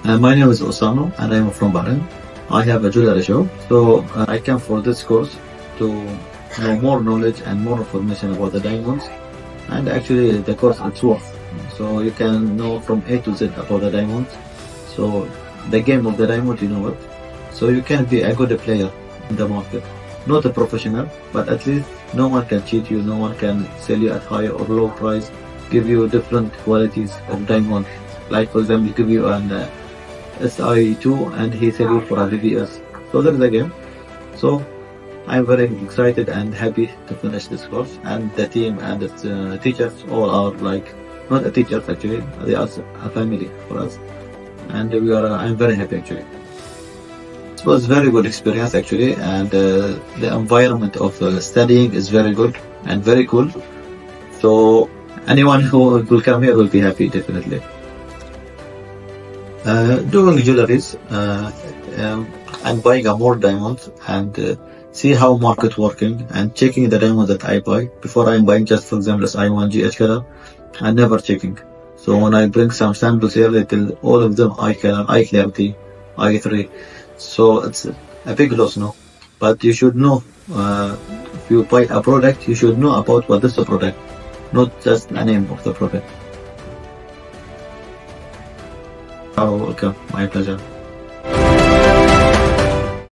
My name is Osama and I am from Bahrain. I have a jewelry shop, so I came for this course to know more knowledge and more information about the diamonds. And actually the course it's worth. So you can know from A to Z about the diamonds. So the game of the diamond, you know it. So you can be a good player in the market. Not a professional, but at least no one can cheat you, no one can sell you at high or low price, give you different qualities of diamond. Like for example, give you an SI2 and he sell you for a VVS. So there is a game. So I'm very excited and happy to finish this course, and the team and the teachers all are like, not the teachers actually, they are a family for us, and I'm very happy actually. It was very good experience actually, and the environment of studying is very good and very cool. So anyone who will come here will be happy definitely. Doing jewelries, I'm buying more diamonds and see how market working and checking the diamonds that I buy before I'm buying. Just for example, as I1 GH color, I'm never checking. So when I bring some samples here, they tell all of them I color, I clarity, I3. So it's a big loss, no? But you should know, if you buy a product, you should know about what is the product, not just the name of the product. Oh, welcome. My pleasure.